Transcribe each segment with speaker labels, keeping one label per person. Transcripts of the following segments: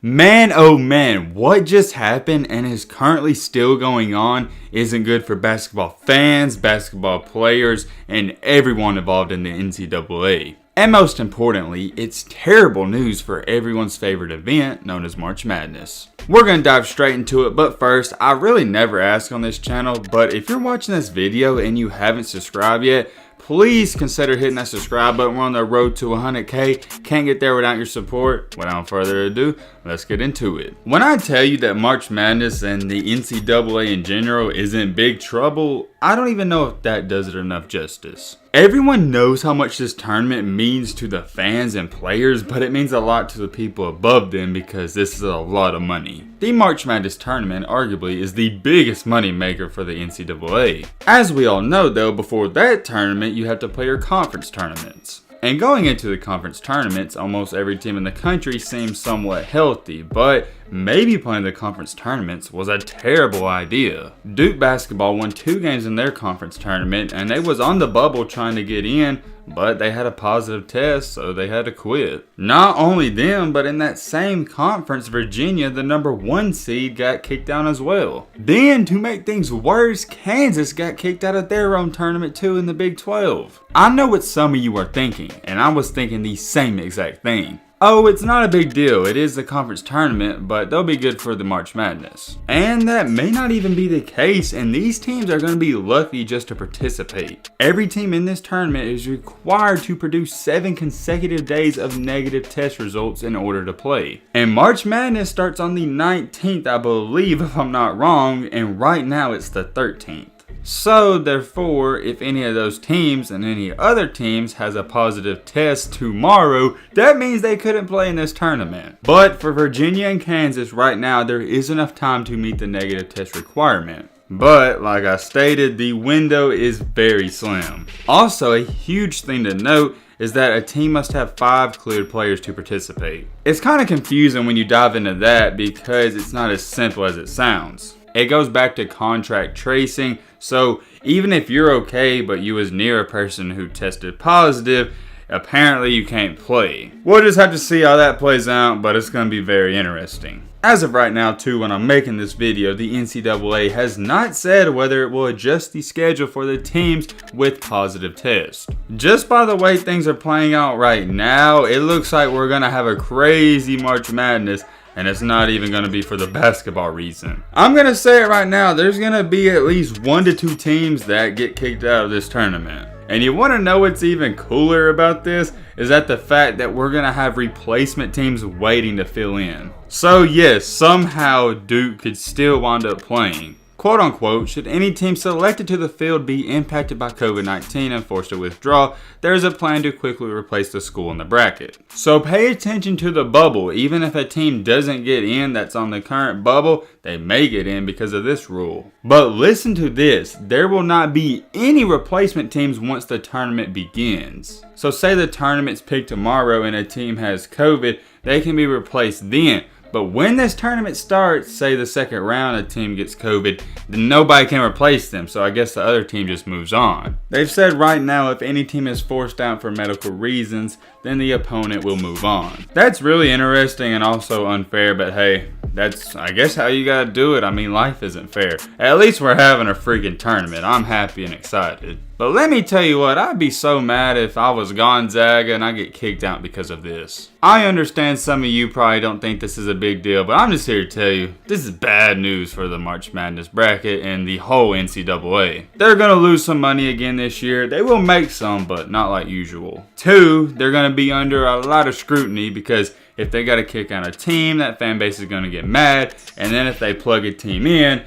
Speaker 1: Man, oh man, what just happened and is currently still going on isn't good for basketball fans, basketball players, and everyone involved in the Ncaa. And most importantly, it's terrible news for everyone's favorite event known as March Madness. We're going to dive straight into it, but first, I really never ask on this channel, but if you're watching this video and you haven't subscribed yet, please consider hitting that subscribe button. We're on the road to 100K. Can't get there without your support. Without further ado, let's get into it. When I tell you that March Madness and the NCAA in general is in big trouble, I don't even know if that does it enough justice. Everyone knows how much this tournament means to the fans and players, but it means a lot to the people above them because this is a lot of money. The March Madness tournament arguably is the biggest money maker for the NCAA. As we all know though, before that tournament you have to play your conference tournaments. And going into the conference tournaments, almost every team in the country seems somewhat healthy, but maybe playing the conference tournaments was a terrible idea. Duke basketball won 2 games in their conference tournament, and they was on the bubble trying to get in, but they had a positive test, so they had to quit. Not only them, but in that same conference, Virginia, the #1 seed, got kicked out as well. Then, to make things worse, Kansas got kicked out of their own tournament too in the Big 12. I know what some of you are thinking, and I was thinking the same exact thing. Oh, it's not a big deal. It is the conference tournament, but they'll be good for the March Madness. And that may not even be the case, and these teams are going to be lucky just to participate. Every team in this tournament is required to produce 7 consecutive days of negative test results in order to play. And March Madness starts on the 19th, I believe, if I'm not wrong, and right now it's the 13th. So therefore, if any of those teams and any other teams has a positive test tomorrow, that means they couldn't play in this tournament. But for Virginia and Kansas right now, there is enough time to meet the negative test requirement. But like I stated, the window is very slim. Also, a huge thing to note is that a team must have 5 cleared players to participate. It's kind of confusing when you dive into that because it's not as simple as it sounds. It goes back to contract tracing, so even if you're okay but you was near a person who tested positive, apparently you can't play. We'll just have to see how that plays out, but it's going to be very interesting. As of right now too, when I'm making this video, the NCAA has not said whether it will adjust the schedule for the teams with positive tests. Just by the way things are playing out right now, it looks like we're going to have a crazy March Madness. And it's not even going to be for the basketball reason. I'm going to say it right now, there's going to be at least 1 to 2 teams that get kicked out of this tournament. And you want to know what's even cooler about this? Is that the fact that we're going to have replacement teams waiting to fill in. So yes, somehow Duke could still wind up playing. Quote unquote, should any team selected to the field be impacted by COVID-19 and forced to withdraw, there is a plan to quickly replace the school in the bracket. So pay attention to the bubble. Even if a team doesn't get in that's on the current bubble, they may get in because of this rule. But listen to this, there will not be any replacement teams once the tournament begins. So say the tournament's picked tomorrow and a team has COVID, they can be replaced then. But when this tournament starts, say the second round a team gets COVID, then nobody can replace them, so I guess the other team just moves on. They've said right now if any team is forced out for medical reasons, then the opponent will move on. That's really interesting and also unfair, but hey, that's I guess how you gotta do it. I mean, life isn't fair. At least we're having a freaking tournament. I'm happy and excited. But let me tell you what, I'd be so mad if I was Gonzaga and I get kicked out because of this. I understand some of you probably don't think this is a big deal, but I'm just here to tell you, this is bad news for the March Madness bracket and the whole NCAA. They're going to lose some money again this year. They will make some, but not like usual. 2, they're going to be under a lot of scrutiny because if they got to kick out a team, that fan base is going to get mad. And then if they plug a team in,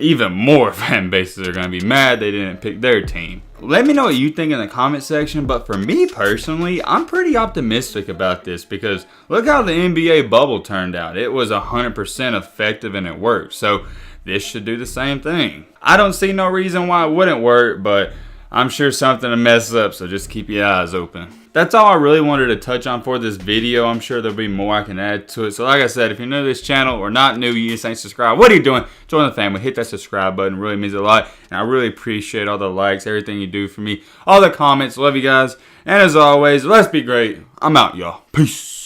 Speaker 1: even more fan bases are going to be mad they didn't pick their team. Let me know what you think in the comment section, but for me personally, I'm pretty optimistic about this because look how the NBA bubble turned out. It was 100% effective and it worked, so this should do the same thing. I don't see no reason why it wouldn't work, but I'm sure something to mess up, so just keep your eyes open. That's all I really wanted to touch on for this video. I'm sure there'll be more I can add to it. So like I said, if you're new to this channel or not new, you just ain't subscribed, what are you doing? Join the family. Hit that subscribe button. It really means a lot. And I really appreciate all the likes, everything you do for me, all the comments. Love you guys. And as always, let's be great. I'm out, y'all. Peace.